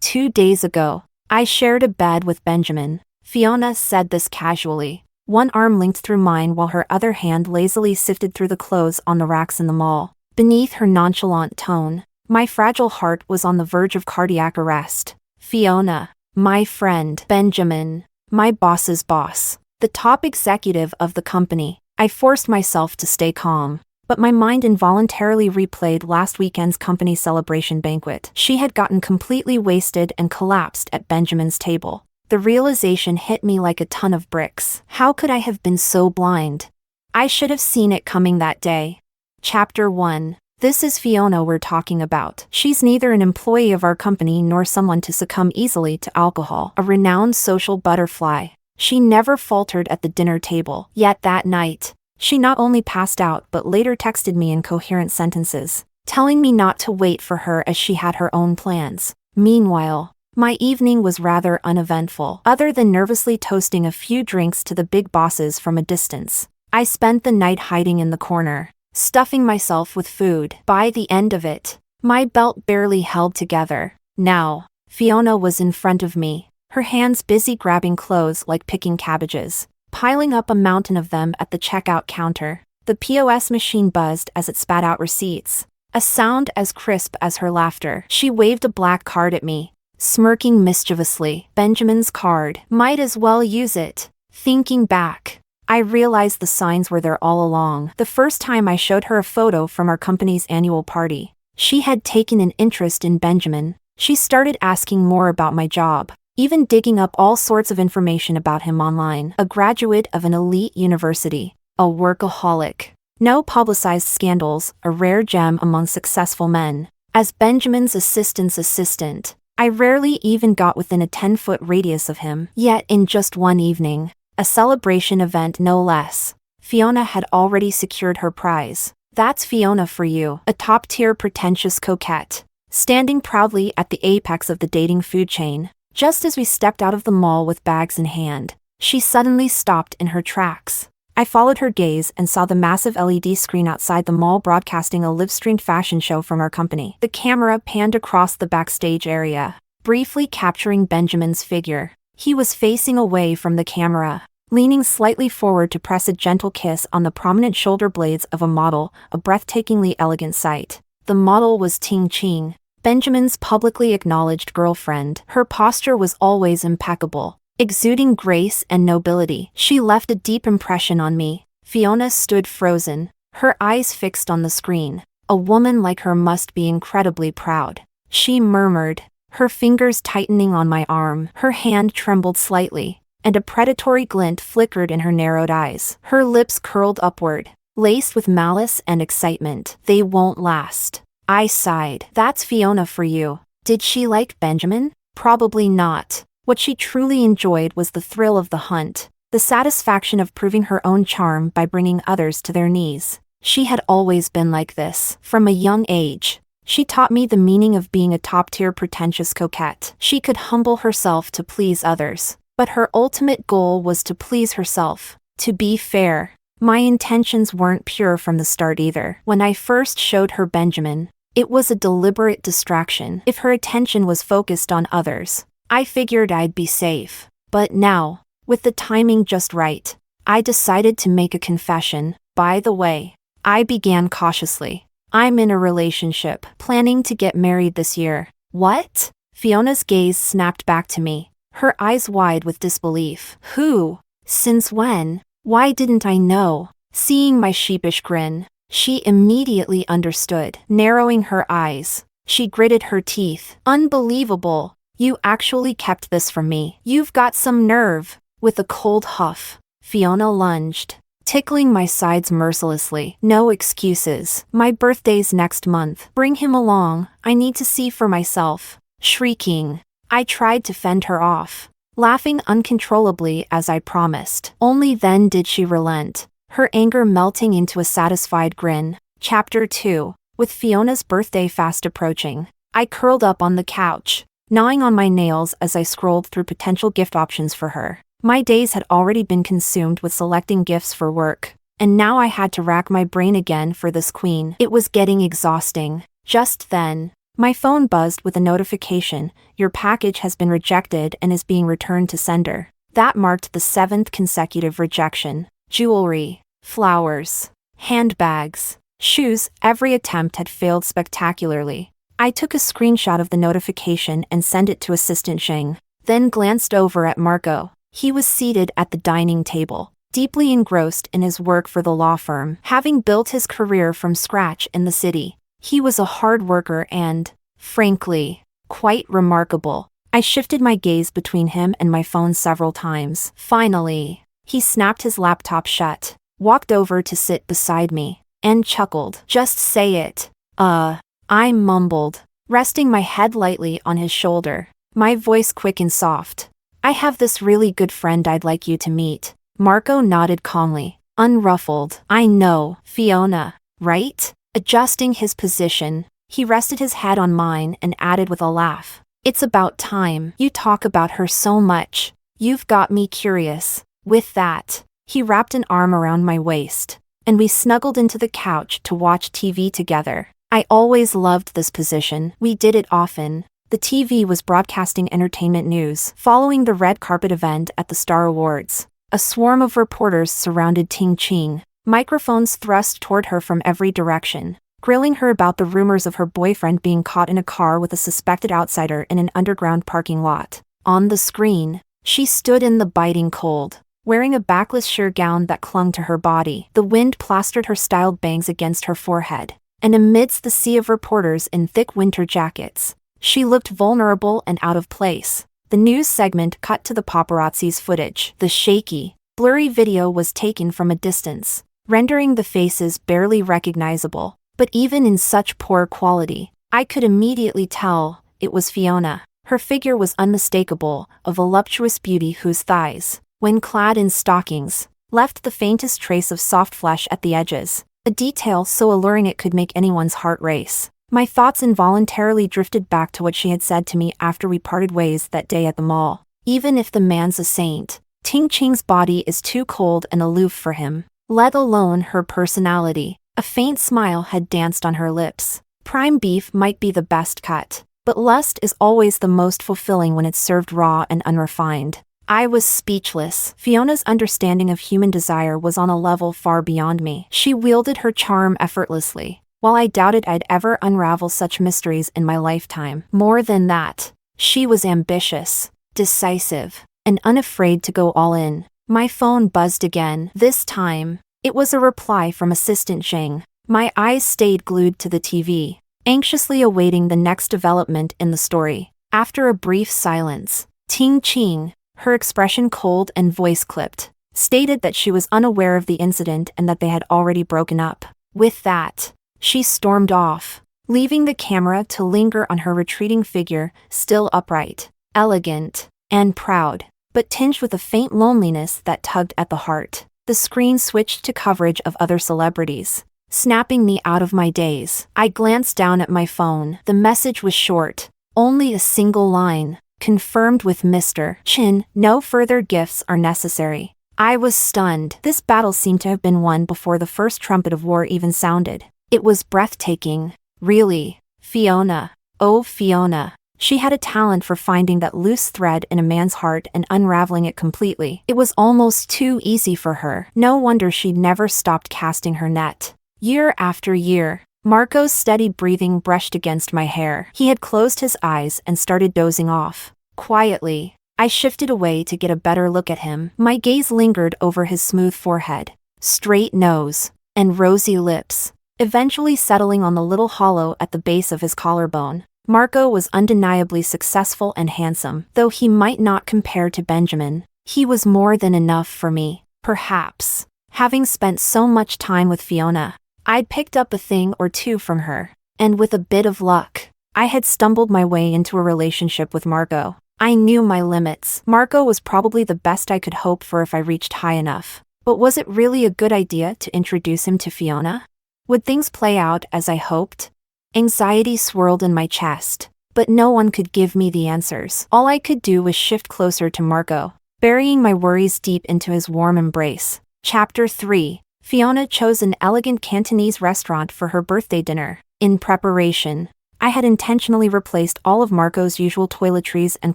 2 days ago, I shared a bed with Benjamin. Fiona said this casually, one arm linked through mine while her other hand lazily sifted through the clothes on the racks in the mall. Beneath her nonchalant tone, my fragile heart was on the verge of cardiac arrest. Fiona, my friend. Benjamin, my boss's boss. The top executive of the company. I forced myself to stay calm, but my mind involuntarily replayed last weekend's company celebration banquet. She had gotten completely wasted and collapsed at Benjamin's table. The realization hit me like a ton of bricks. How could I have been so blind? I should have seen it coming that day. Chapter 1. This is Fiona we're talking about. She's neither an employee of our company nor someone to succumb easily to alcohol. A renowned social butterfly. She never faltered at the dinner table. Yet that night, she not only passed out but later texted me in coherent sentences, telling me not to wait for her as she had her own plans. Meanwhile, my evening was rather uneventful. Other than nervously toasting a few drinks to the big bosses from a distance, I spent the night hiding in the corner, stuffing myself with food. By the end of it, my belt barely held together. Now, Fiona was in front of me, her hands busy grabbing clothes like picking cabbages, piling up a mountain of them at the checkout counter. The POS machine buzzed as it spat out receipts, a sound as crisp as her laughter. She waved a black card at me, smirking mischievously. Benjamin's card. Might as well use it. Thinking back, I realized the signs were there all along. The first time I showed her a photo from our company's annual party, she had taken an interest in Benjamin. She started asking more about my job, even digging up all sorts of information about him online. A graduate of an elite university, a workaholic. No publicized scandals, a rare gem among successful men. As Benjamin's assistant's assistant, I rarely even got within a 10-foot radius of him. Yet in just one evening, a celebration event no less, Fiona had already secured her prize. That's Fiona for you, a top-tier pretentious coquette, standing proudly at the apex of the dating food chain. Just as we stepped out of the mall with bags in hand, she suddenly stopped in her tracks. I followed her gaze and saw the massive LED screen outside the mall broadcasting a live-streamed fashion show from our company. The camera panned across the backstage area, briefly capturing Benjamin's figure. He was facing away from the camera, leaning slightly forward to press a gentle kiss on the prominent shoulder blades of a model, a breathtakingly elegant sight. The model was Ting Ching, Benjamin's publicly acknowledged girlfriend. Her posture was always impeccable, exuding grace and nobility. She left a deep impression on me. Fiona stood frozen, her eyes fixed on the screen. A woman like her must be incredibly proud, she murmured, her fingers tightening on my arm. Her hand trembled slightly, and a predatory glint flickered in her narrowed eyes. Her lips curled upward, laced with malice and excitement. They won't last. I sighed. That's Fiona for you. Did she like Benjamin? Probably not. What she truly enjoyed was the thrill of the hunt, the satisfaction of proving her own charm by bringing others to their knees. She had always been like this. From a young age, she taught me the meaning of being a top-tier pretentious coquette. She could humble herself to please others, but her ultimate goal was to please herself. To be fair, my intentions weren't pure from the start either. When I first showed her Benjamin, it was a deliberate distraction. If her attention was focused on others, I figured I'd be safe. But now, with the timing just right, I decided to make a confession. By the way, I began cautiously. I'm in a relationship, planning to get married this year. What? Fiona's gaze snapped back to me, her eyes wide with disbelief. Who? Since when? Why didn't I know? Seeing my sheepish grin, she immediately understood. Narrowing her eyes, she gritted her teeth. Unbelievable. You actually kept this from me. You've got some nerve. With a cold huff, Fiona lunged, tickling my sides mercilessly. No excuses. My birthday's next month. Bring him along. I need to see for myself. Shrieking, I tried to fend her off, laughing uncontrollably as I promised. Only then did she relent, her anger melting into a satisfied grin. Chapter 2. With Fiona's birthday fast approaching, I curled up on the couch, gnawing on my nails as I scrolled through potential gift options for her. My days had already been consumed with selecting gifts for work, and now I had to rack my brain again for this queen. It was getting exhausting. Just then, My phone buzzed with a notification. Your package has been rejected and is being returned to sender. That marked the 7th consecutive rejection. Jewelry, flowers, handbags, shoes, every attempt had failed spectacularly. I took a screenshot of the notification and sent it to Assistant Zheng, then glanced over at Marco. He was seated at the dining table, deeply engrossed in his work for the law firm. Having built his career from scratch in the city, he was a hard worker and, frankly, quite remarkable. I shifted my gaze between him and my phone several times. Finally, he snapped his laptop shut, walked over to sit beside me, and chuckled. Just say it. I mumbled, resting my head lightly on his shoulder, my voice quick and soft. I have this really good friend I'd like you to meet. Marco nodded calmly, unruffled. I know, Fiona, right? Adjusting his position, he rested his head on mine and added with a laugh. It's about time. You talk about her so much. You've got me curious. With that, he wrapped an arm around my waist, and we snuggled into the couch to watch TV together. I always loved this position. We did it often. The TV was broadcasting entertainment news. Following the red carpet event at the Star Awards, a swarm of reporters surrounded Ting Qing, microphones thrust toward her from every direction, grilling her about the rumors of her boyfriend being caught in a car with a suspected outsider in an underground parking lot. On the screen, she stood in the biting cold, wearing a backless sheer gown that clung to her body. The wind plastered her styled bangs against her forehead, and amidst the sea of reporters in thick winter jackets, she looked vulnerable and out of place. The news segment cut to the paparazzi's footage. The shaky, blurry video was taken from a distance, rendering the faces barely recognizable. But even in such poor quality, I could immediately tell it was Fiona. Her figure was unmistakable, a voluptuous beauty whose thighs, when clad in stockings, left the faintest trace of soft flesh at the edges, a detail so alluring it could make anyone's heart race. My thoughts involuntarily drifted back to what she had said to me after we parted ways that day at the mall. Even if the man's a saint, Ting Qing's body is too cold and aloof for him, let alone her personality. A faint smile had danced on her lips. Prime beef might be the best cut, but lust is always the most fulfilling when it's served raw and unrefined. I was speechless. Fiona's understanding of human desire was on a level far beyond me. She wielded her charm effortlessly, while I doubted I'd ever unravel such mysteries in my lifetime. More than that, she was ambitious, decisive, and unafraid to go all in. My phone buzzed again. This time, it was a reply from Assistant Zheng. My eyes stayed glued to the TV, anxiously awaiting the next development in the story. After a brief silence, Ting Qing, her expression cold and voice clipped, stated that she was unaware of the incident and that they had already broken up. With that, she stormed off, leaving the camera to linger on her retreating figure, still upright, elegant, and proud, but tinged with a faint loneliness that tugged at the heart. The screen switched to coverage of other celebrities, snapping me out of my daze. I glanced down at my phone. The message was short, only a single line, confirmed with Mr. Chin, no further gifts are necessary. I was stunned. This battle seemed to have been won before the first trumpet of war even sounded. It was breathtaking. Really, Fiona. Oh, Fiona. She had a talent for finding that loose thread in a man's heart and unraveling it completely. It was almost too easy for her. No wonder she'd never stopped casting her net. Year after year, Marco's steady breathing brushed against my hair. He had closed his eyes and started dozing off. Quietly, I shifted away to get a better look at him. My gaze lingered over his smooth forehead, straight nose, and rosy lips, eventually settling on the little hollow at the base of his collarbone. Marco was undeniably successful and handsome. Though he might not compare to Benjamin, he was more than enough for me. Perhaps, having spent so much time with Fiona, I'd picked up a thing or two from her, and with a bit of luck, I had stumbled my way into a relationship with Marco. I knew my limits. Marco was probably the best I could hope for if I reached high enough. But was it really a good idea to introduce him to Fiona? Would things play out as I hoped? Anxiety swirled in my chest, but no one could give me the answers. All I could do was shift closer to Marco, burying my worries deep into his warm embrace. Chapter 3. Fiona chose an elegant Cantonese restaurant for her birthday dinner. In preparation, I had intentionally replaced all of Marco's usual toiletries and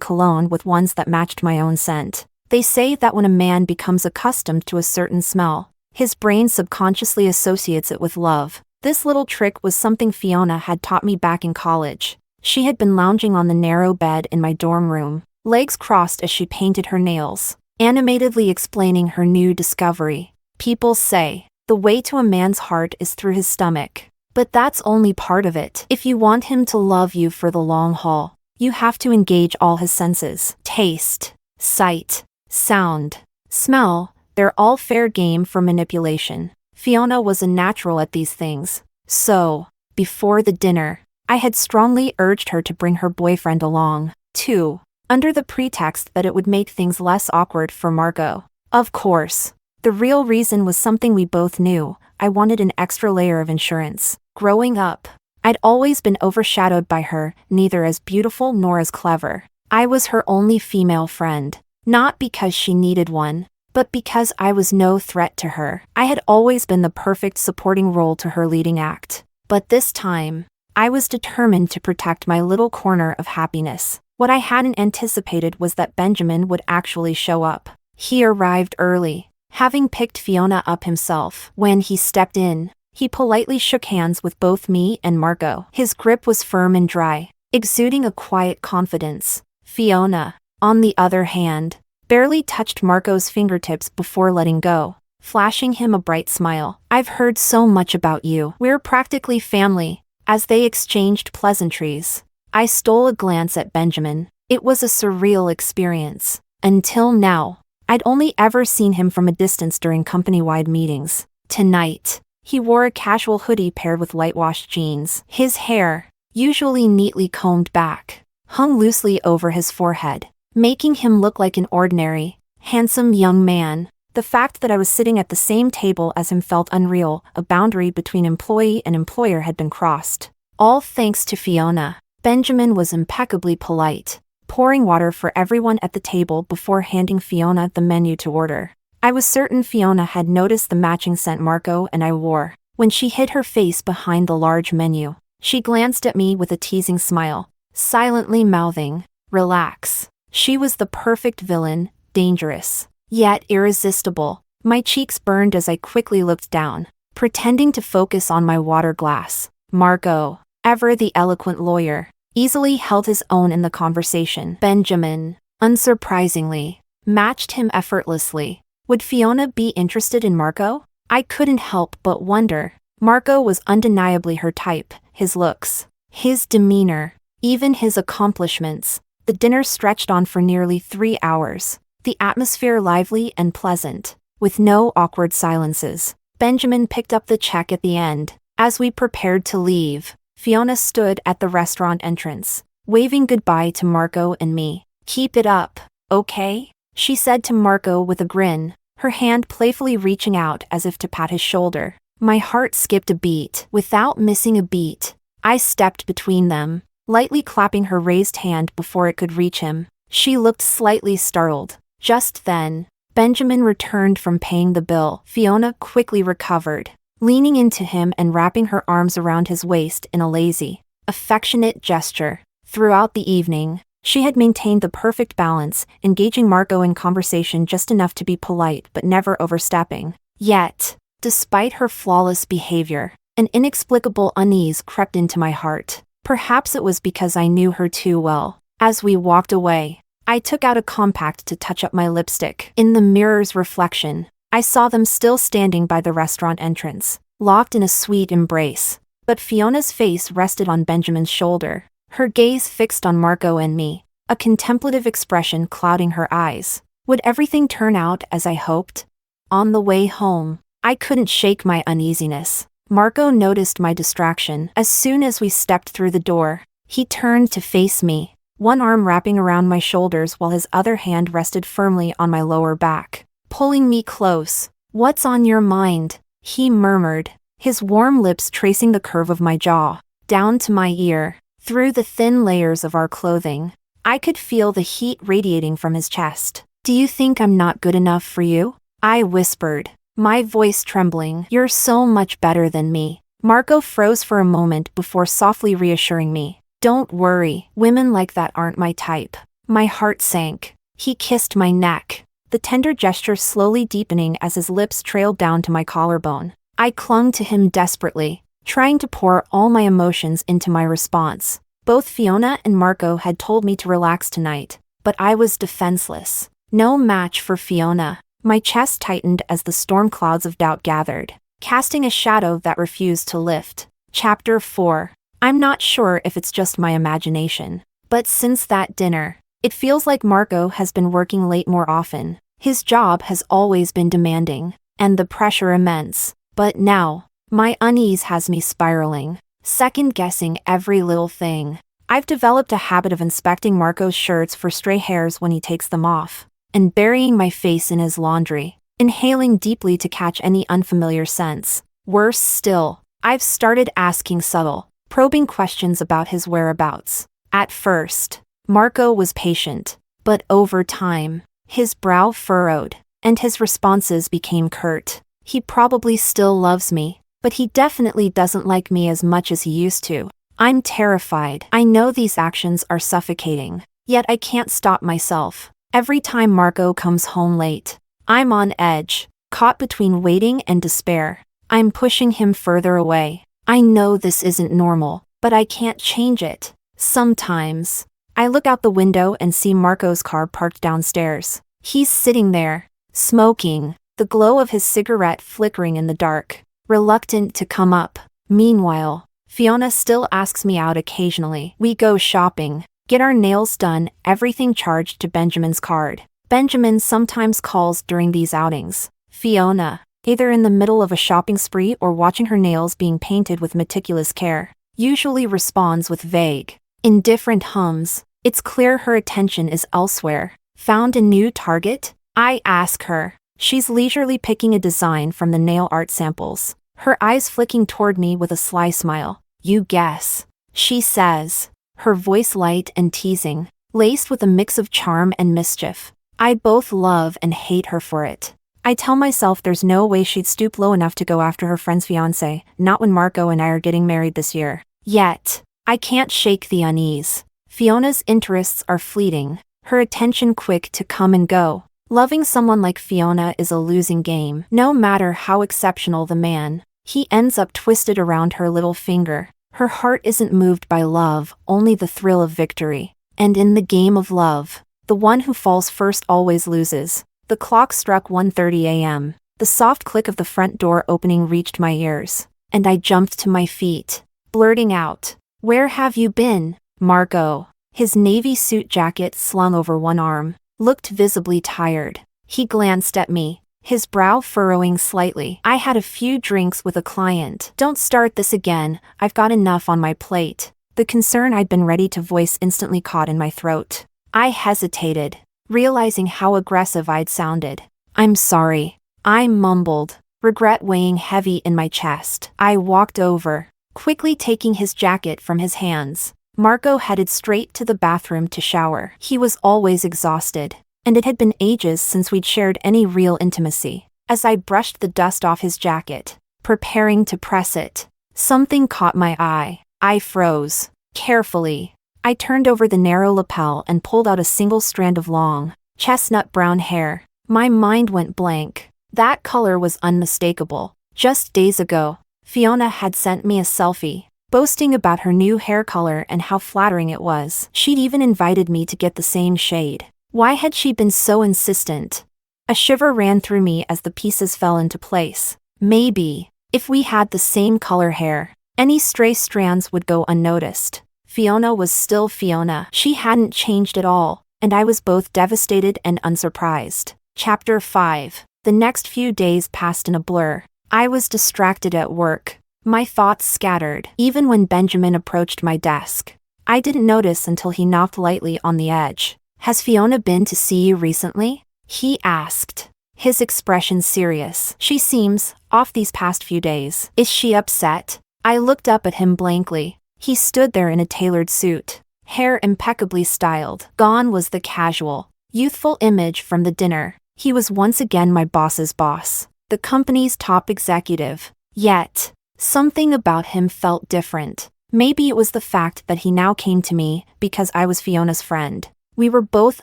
cologne with ones that matched my own scent. They say that when a man becomes accustomed to a certain smell, his brain subconsciously associates it with love. This little trick was something Fiona had taught me back in college. She had been lounging on the narrow bed in my dorm room, legs crossed as she painted her nails, animatedly explaining her new discovery. People say, the way to a man's heart is through his stomach. But that's only part of it. If you want him to love you for the long haul, you have to engage all his senses. Taste, sight, sound, smell, they're all fair game for manipulation. Fiona was a natural at these things. So, before the dinner, I had strongly urged her to bring her boyfriend along, too, under the pretext that it would make things less awkward for Marco. Of course, the real reason was something we both knew. I wanted an extra layer of insurance. Growing up, I'd always been overshadowed by her, neither as beautiful nor as clever. I was her only female friend, not because she needed one, but because I was no threat to her. I had always been the perfect supporting role to her leading act. But this time, I was determined to protect my little corner of happiness. What I hadn't anticipated was that Benjamin would actually show up. He arrived early, having picked Fiona up himself. When he stepped in, he politely shook hands with both me and Marco. His grip was firm and dry, exuding a quiet confidence. Fiona, on the other hand, barely touched Marco's fingertips before letting go, flashing him a bright smile. I've heard so much about you. We're practically family. As they exchanged pleasantries, I stole a glance at Benjamin. It was a surreal experience. Until now, I'd only ever seen him from a distance during company-wide meetings. Tonight, he wore a casual hoodie paired with light-washed jeans. His hair, usually neatly combed back, hung loosely over his forehead, making him look like an ordinary, handsome young man. The fact that I was sitting at the same table as him felt unreal. A boundary between employee and employer had been crossed. All thanks to Fiona. Benjamin was impeccably polite, pouring water for everyone at the table before handing Fiona the menu to order. I was certain Fiona had noticed the matching scent Marco and I wore. When she hid her face behind the large menu, she glanced at me with a teasing smile, silently mouthing, "Relax." She was the perfect villain, dangerous, yet irresistible. My cheeks burned as I quickly looked down, pretending to focus on my water glass. Marco, ever the eloquent lawyer, easily held his own in the conversation. Benjamin, unsurprisingly, matched him effortlessly. Would Fiona be interested in Marco? I couldn't help but wonder. Marco was undeniably her type, his looks, his demeanor, even his accomplishments. The dinner stretched on for nearly 3 hours, the atmosphere lively and pleasant, with no awkward silences. Benjamin picked up the check at the end. As we prepared to leave, Fiona stood at the restaurant entrance, waving goodbye to Marco and me. "Keep it up, okay?" she said to Marco with a grin, her hand playfully reaching out as if to pat his shoulder. My heart skipped a beat. Without missing a beat, I stepped between them, lightly clapping her raised hand before it could reach him. She looked slightly startled. Just then, Benjamin returned from paying the bill. Fiona quickly recovered, leaning into him and wrapping her arms around his waist in a lazy, affectionate gesture. Throughout the evening, she had maintained the perfect balance, engaging Marco in conversation just enough to be polite but never overstepping. Yet, despite her flawless behavior, an inexplicable unease crept into my heart. Perhaps it was because I knew her too well. As we walked away, I took out a compact to touch up my lipstick. In the mirror's reflection, I saw them still standing by the restaurant entrance, locked in a sweet embrace. But Fiona's face rested on Benjamin's shoulder, her gaze fixed on Marco and me, a contemplative expression clouding her eyes. Would everything turn out as I hoped? On the way home, I couldn't shake my uneasiness. Marco noticed my distraction. As soon as we stepped through the door, he turned to face me, one arm wrapping around my shoulders while his other hand rested firmly on my lower back, pulling me close. "What's on your mind?" he murmured, his warm lips tracing the curve of my jaw, down to my ear. Through the thin layers of our clothing, I could feel the heat radiating from his chest. "Do you think I'm not good enough for you?" I whispered, my voice trembling. "You're so much better than me." Marco froze for a moment before softly reassuring me. Don't worry, women like that aren't my type. My heart sank. He kissed my neck, the tender gesture slowly deepening as his lips trailed down to my collarbone. I clung to him desperately, trying to pour all my emotions into my response. Both Fiona and Marco had told me to relax tonight, but I was defenseless. No match for Fiona. My chest tightened as the storm clouds of doubt gathered, casting a shadow that refused to lift. Chapter 4. I'm not sure if it's just my imagination, but since that dinner, it feels like Marco has been working late more often. His job has always been demanding, and the pressure immense. But now, my unease has me spiraling, second-guessing every little thing. I've developed a habit of inspecting Marco's shirts for stray hairs when he takes them off, and burying my face in his laundry, inhaling deeply to catch any unfamiliar scents. Worse still, I've started asking subtle, probing questions about his whereabouts. At first, Marco was patient, but over time, his brow furrowed, and his responses became curt. He probably still loves me, but he definitely doesn't like me as much as he used to. I'm terrified. I know these actions are suffocating, yet I can't stop myself. Every time Marco comes home late, I'm on edge, caught between waiting and despair. I'm pushing him further away. I know this isn't normal, but I can't change it. Sometimes, I look out the window and see Marco's car parked downstairs. He's sitting there, smoking, the glow of his cigarette flickering in the dark, reluctant to come up. Meanwhile, Fiona still asks me out occasionally. We go shopping, get our nails done, everything charged to Benjamin's card. Benjamin sometimes calls during these outings. Fiona, either in the middle of a shopping spree or watching her nails being painted with meticulous care, usually responds with vague, indifferent hums. It's clear her attention is elsewhere. Found a new target? I ask her. She's leisurely picking a design from the nail art samples, her eyes flicking toward me with a sly smile. You guess, she says, her voice light and teasing, laced with a mix of charm and mischief. I both love and hate her for it. I tell myself there's no way she'd stoop low enough to go after her friend's fiancé, not when Marco and I are getting married this year. Yet, I can't shake the unease. Fiona's interests are fleeting, her attention quick to come and go. Loving someone like Fiona is a losing game. No matter how exceptional the man, he ends up twisted around her little finger. Her heart isn't moved by love, only the thrill of victory. And in the game of love, the one who falls first always loses. The clock struck 1:30 a.m. The soft click of the front door opening reached my ears, and I jumped to my feet, blurting out, "Where have you been?" Marco, his navy suit jacket slung over one arm, looked visibly tired. He glanced at me, his brow furrowing slightly. "I had a few drinks with a client." "Don't start this again, I've got enough on my plate." The concern I'd been ready to voice instantly caught in my throat. I hesitated, realizing how aggressive I'd sounded. "I'm sorry," I mumbled, regret weighing heavy in my chest. I walked over, quickly taking his jacket from his hands. Marco headed straight to the bathroom to shower. He was always exhausted, and it had been ages since we'd shared any real intimacy. As I brushed the dust off his jacket, preparing to press it, something caught my eye. I froze. Carefully, I turned over the narrow lapel and pulled out a single strand of long, chestnut brown hair. My mind went blank. That color was unmistakable. Just days ago, Fiona had sent me a selfie, boasting about her new hair color and how flattering it was. She'd even invited me to get the same shade. Why had she been so insistent? A shiver ran through me as the pieces fell into place. Maybe, if we had the same color hair, any stray strands would go unnoticed. Fiona was still Fiona. She hadn't changed at all, and I was both devastated and unsurprised. Chapter 5. The next few days passed in a blur. I was distracted at work, my thoughts scattered. Even when Benjamin approached my desk, I didn't notice until he knocked lightly on the edge. "Has Fiona been to see you recently?" he asked, his expression serious. "She seems off these past few days." "Is she upset?" I looked up at him blankly. He stood there in a tailored suit, hair impeccably styled. Gone was the casual, youthful image from the dinner. He was once again my boss's boss, the company's top executive. Yet, Something about him felt different. Maybe it was the fact that he now came to me because I was Fiona's friend. We were both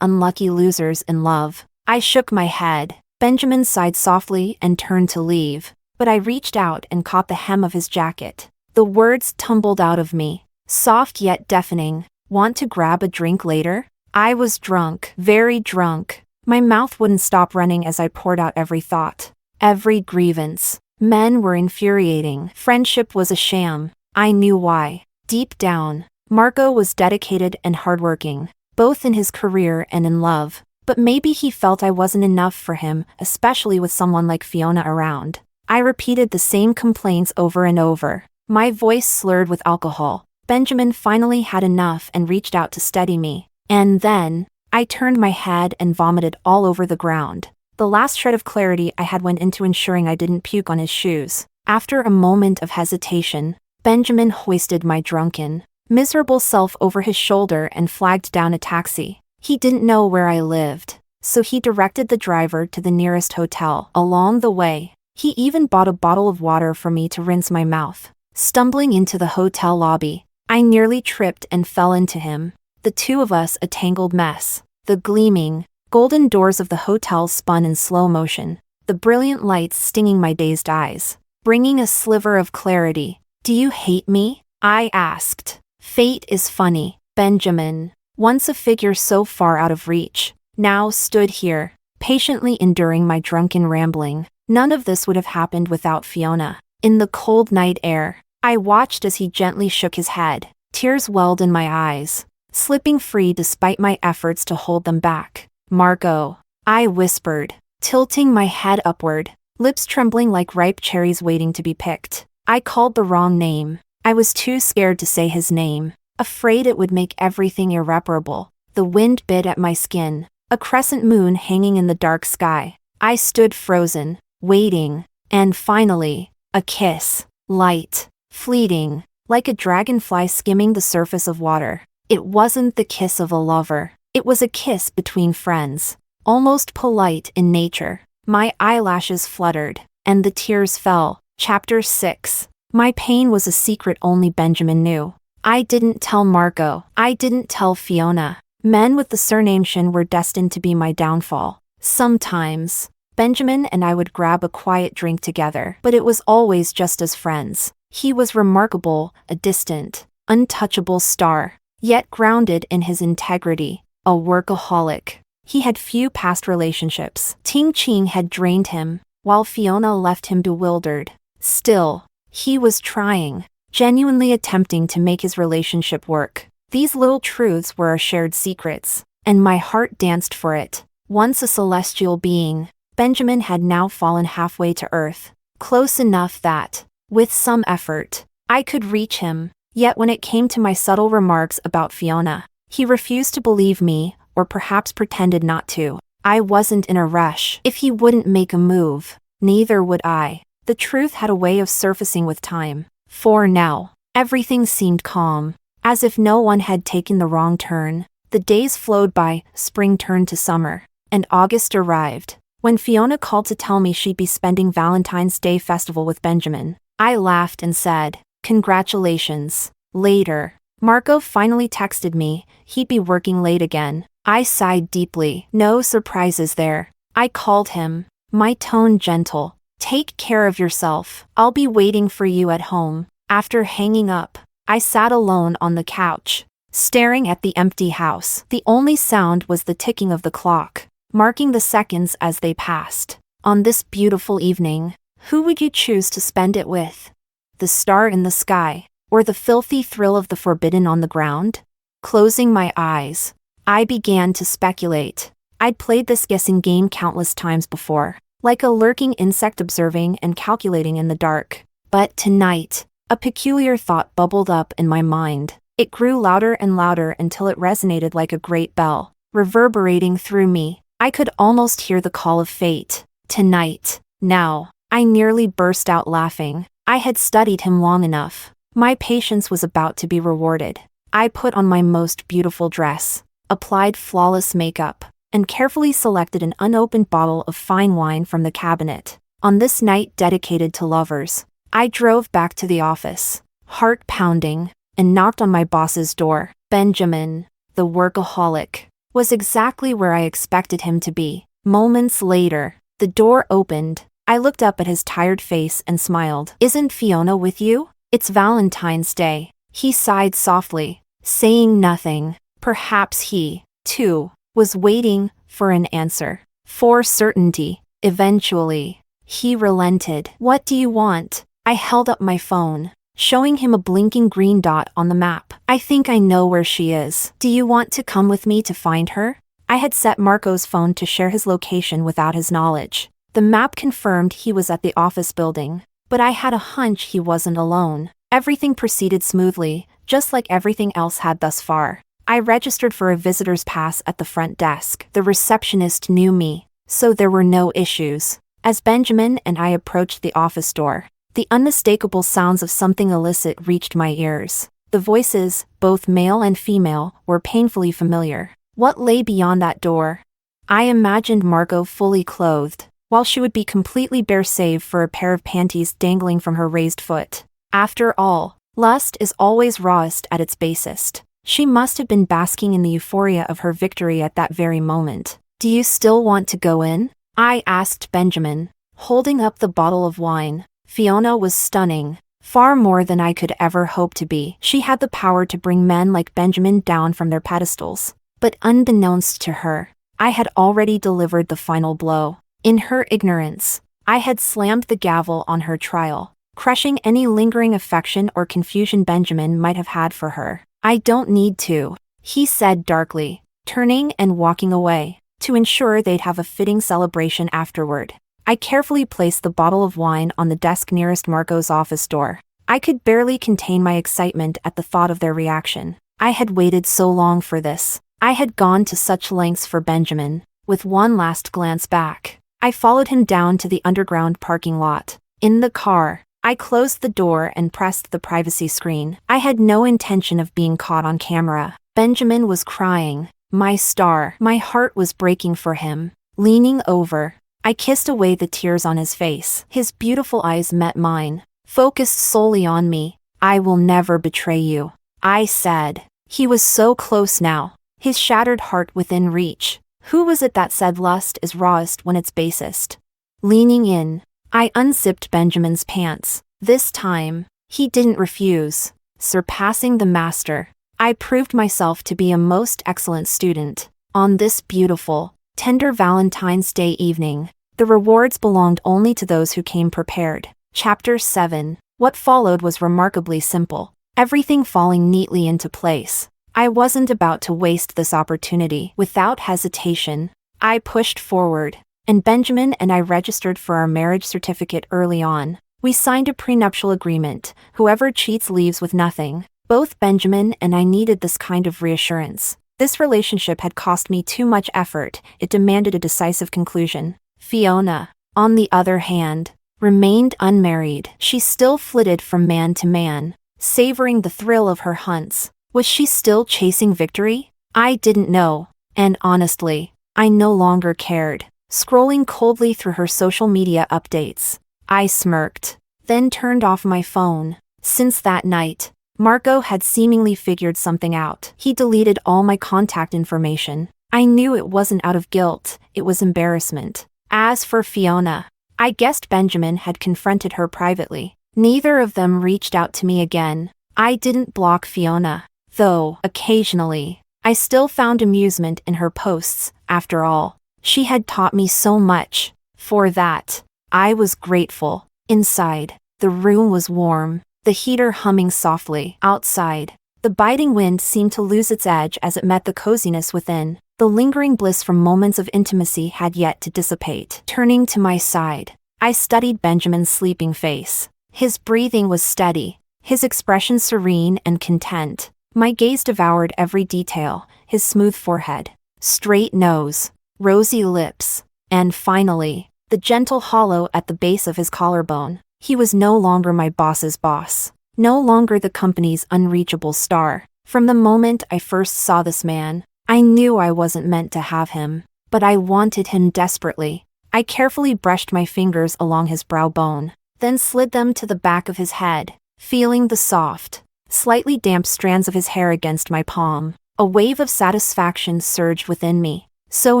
unlucky losers in love. I shook my head. Benjamin sighed softly and turned to leave, but I reached out and caught the hem of his jacket. The words tumbled out of me, soft yet deafening. Want to grab a drink later? I was drunk, very drunk. My mouth wouldn't stop running as I poured out every thought, every grievance. Men were infuriating. Friendship was a sham. I knew why. Deep down, Marco was dedicated and hardworking, both in his career and in love. But maybe he felt I wasn't enough for him, especially with someone like Fiona around. I repeated the same complaints over and over, my voice slurred with alcohol. Benjamin finally had enough and reached out to steady me. And then, I turned my head and vomited all over the ground. The last shred of clarity I had went into ensuring I didn't puke on his shoes. After a moment of hesitation, Benjamin hoisted my drunken, miserable self over his shoulder and flagged down a taxi. He didn't know where I lived, so he directed the driver to the nearest hotel. Along the way, he even bought a bottle of water for me to rinse my mouth. Stumbling into the hotel lobby, I nearly tripped and fell into him. The two of us a tangled mess. The gleaming, golden doors of the hotel spun in slow motion, the brilliant lights stinging my dazed eyes, bringing a sliver of clarity. Do you hate me? I asked. Fate is funny. Benjamin, once a figure so far out of reach, now stood here, patiently enduring my drunken rambling. None of this would have happened without Fiona. In the cold night air, I watched as he gently shook his head. Tears welled in my eyes, slipping free despite my efforts to hold them back. Marco, I whispered, tilting my head upward, lips trembling like ripe cherries waiting to be picked. I called the wrong name. I was too scared to say his name, afraid it would make everything irreparable. The wind bit at my skin, a crescent moon hanging in the dark sky. I stood frozen, waiting, and finally, a kiss. Light, fleeting, like a dragonfly skimming the surface of water. It wasn't the kiss of a lover. It was a kiss between friends, almost polite in nature. My eyelashes fluttered, and the tears fell. Chapter 6. My pain was a secret only Benjamin knew. I didn't tell Marco. I didn't tell Fiona. Men with the surname Shin were destined to be my downfall. Sometimes, Benjamin and I would grab a quiet drink together, but it was always just as friends. He was remarkable, a distant, untouchable star, yet grounded in his integrity, a workaholic. He had few past relationships. Ting Ching had drained him, while Fiona left him bewildered. Still, he was trying, genuinely attempting to make his relationship work. These little truths were our shared secrets, and my heart danced for it. Once a celestial being, Benjamin had now fallen halfway to earth, close enough that, with some effort, I could reach him. Yet when it came to my subtle remarks about Fiona, he refused to believe me, or perhaps pretended not to. I wasn't in a rush. If he wouldn't make a move, neither would I. The truth had a way of surfacing with time. For now, everything seemed calm, as if no one had taken the wrong turn. The days flowed by, spring turned to summer, and August arrived. When Fiona called to tell me she'd be spending Valentine's Day festival with Benjamin, I laughed and said, "Congratulations." Later, Marco finally texted me he'd be working late again. I sighed deeply. No surprises there. I called him, my tone gentle. "Take care of yourself. I'll be waiting for you at home." After hanging up, I sat alone on the couch, staring at the empty house. The only sound was the ticking of the clock, marking the seconds as they passed. On this beautiful evening, who would you choose to spend it with? The star in the sky, or the filthy thrill of the forbidden on the ground? Closing my eyes, I began to speculate. I'd played this guessing game countless times before, like a lurking insect observing and calculating in the dark. But tonight, a peculiar thought bubbled up in my mind. It grew louder and louder until it resonated like a great bell, reverberating through me. I could almost hear the call of fate. Tonight, now. I nearly burst out laughing. I had studied him long enough. My patience was about to be rewarded. I put on my most beautiful dress, applied flawless makeup, and carefully selected an unopened bottle of fine wine from the cabinet. On this night dedicated to lovers, I drove back to the office, heart pounding, and knocked on my boss's door. Benjamin, the workaholic, was exactly where I expected him to be. Moments later, the door opened. I looked up at his tired face and smiled. "Isn't Fiona with you? It's Valentine's Day." He sighed softly, saying nothing. Perhaps he, too, was waiting for an answer. For certainty. Eventually, he relented. "What do you want?" I held up my phone, showing him a blinking green dot on the map. "I think I know where she is. Do you want to come with me to find her?" I had set Marco's phone to share his location without his knowledge. The map confirmed he was at the office building, but I had a hunch he wasn't alone. Everything proceeded smoothly, just like everything else had thus far. I registered for a visitor's pass at the front desk. The receptionist knew me, so there were no issues. As Benjamin and I approached the office door, the unmistakable sounds of something illicit reached my ears. The voices, both male and female, were painfully familiar. What lay beyond that door? I imagined Margot fully clothed, while she would be completely bare save for a pair of panties dangling from her raised foot. After all, lust is always rawest at its basest. She must have been basking in the euphoria of her victory at that very moment. "Do you still want to go in?" I asked Benjamin, holding up the bottle of wine. Fiona was stunning, far more than I could ever hope to be. She had the power to bring men like Benjamin down from their pedestals. But unbeknownst to her, I had already delivered the final blow. In her ignorance, I had slammed the gavel on her trial, crushing any lingering affection or confusion Benjamin might have had for her. "I don't need to," he said darkly, turning and walking away, to ensure they'd have a fitting celebration afterward. I carefully placed the bottle of wine on the desk nearest Marco's office door. I could barely contain my excitement at the thought of their reaction. I had waited so long for this. I had gone to such lengths for Benjamin. With one last glance back, I followed him down to the underground parking lot. In the car, I closed the door and pressed the privacy screen. I had no intention of being caught on camera. Benjamin was crying. My star. My heart was breaking for him. Leaning over, I kissed away the tears on his face. His beautiful eyes met mine, focused solely on me. "I will never betray you," I said. He was so close now, his shattered heart within reach. Who was it that said lust is rawest when it's basest? Leaning in, I unzipped Benjamin's pants. This time, he didn't refuse. Surpassing the master, I proved myself to be a most excellent student. On this beautiful, tender Valentine's Day evening, the rewards belonged only to those who came prepared. Chapter 7. What followed was remarkably simple, everything falling neatly into place. I wasn't about to waste this opportunity. Without hesitation, I pushed forward, and Benjamin and I registered for our marriage certificate early on. We signed a prenuptial agreement. Whoever cheats leaves with nothing. Both Benjamin and I needed this kind of reassurance. This relationship had cost me too much effort. It demanded a decisive conclusion. Fiona, on the other hand, remained unmarried. She still flitted from man to man, savoring the thrill of her hunts. Was she still chasing victory? I didn't know, and honestly, I no longer cared. Scrolling coldly through her social media updates, I smirked, then turned off my phone. Since that night, Marco had seemingly figured something out. He deleted all my contact information. I knew it wasn't out of guilt, it was embarrassment. As for Fiona, I guessed Benjamin had confronted her privately. Neither of them reached out to me again. I didn't block Fiona, though, occasionally, I still found amusement in her posts. After all, she had taught me so much. For that, I was grateful. Inside, the room was warm, the heater humming softly. Outside, the biting wind seemed to lose its edge as it met the coziness within. The lingering bliss from moments of intimacy had yet to dissipate. Turning to my side, I studied Benjamin's sleeping face. His breathing was steady, his expression serene and content. My gaze devoured every detail: his smooth forehead, straight nose, rosy lips, and finally, the gentle hollow at the base of his collarbone. He was no longer my boss's boss, no longer the company's unreachable star. From the moment I first saw this man, I knew I wasn't meant to have him, but I wanted him desperately. I carefully brushed my fingers along his brow bone. then slid them to the back of his head, feeling the soft, slightly damp strands of his hair against my palm. A wave of satisfaction surged within me, so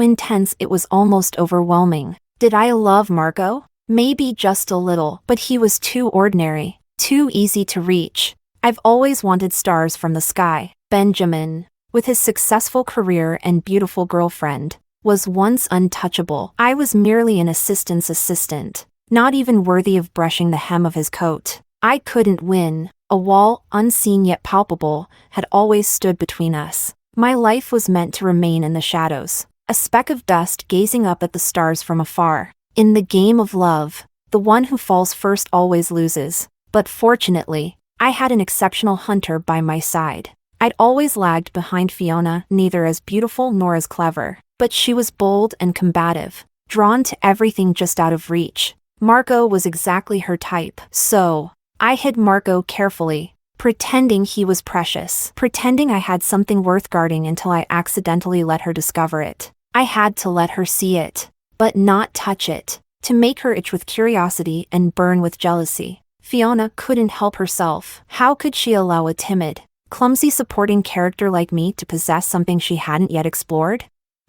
intense it was almost overwhelming. Did I love Marco? Maybe just a little, but he was too ordinary, too easy to reach. I've always wanted stars from the sky. Benjamin, with his successful career and beautiful girlfriend, was once untouchable. I was merely an assistant's assistant, not even worthy of brushing the hem of his coat. I couldn't win. A wall, unseen yet palpable, had always stood between us. My life was meant to remain in the shadows, a speck of dust gazing up at the stars from afar. In the game of love, the one who falls first always loses. But fortunately, I had an exceptional hunter by my side. I'd always lagged behind Fiona, neither as beautiful nor as clever, but she was bold and combative, drawn to everything just out of reach. Marco was exactly her type, so I hid Marco carefully, pretending he was precious, pretending I had something worth guarding until I accidentally let her discover it. I had to let her see it, but not touch it, to make her itch with curiosity and burn with jealousy. Fiona couldn't help herself. How could she allow a timid, clumsy supporting character like me to possess something she hadn't yet explored?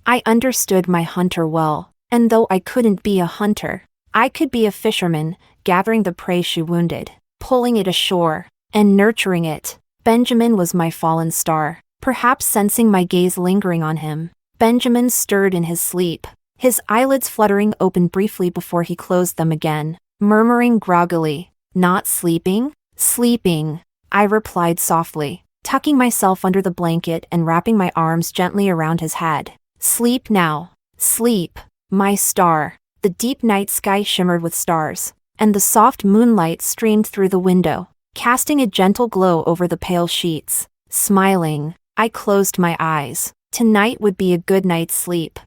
I understood my hunter well, and though I couldn't be a hunter, I could be a fisherman, gathering the prey she wounded, pulling it ashore, and nurturing it. Benjamin was my fallen star. Perhaps sensing my gaze lingering on him, Benjamin stirred in his sleep, his eyelids fluttering open briefly before he closed them again, murmuring groggily, "Not sleeping?" "Sleeping," I replied softly, tucking myself under the blanket and wrapping my arms gently around his head. "Sleep now. Sleep, my star." The deep night sky shimmered with stars, and the soft moonlight streamed through the window, casting a gentle glow over the pale sheets. Smiling, I closed my eyes. Tonight would be a good night's sleep.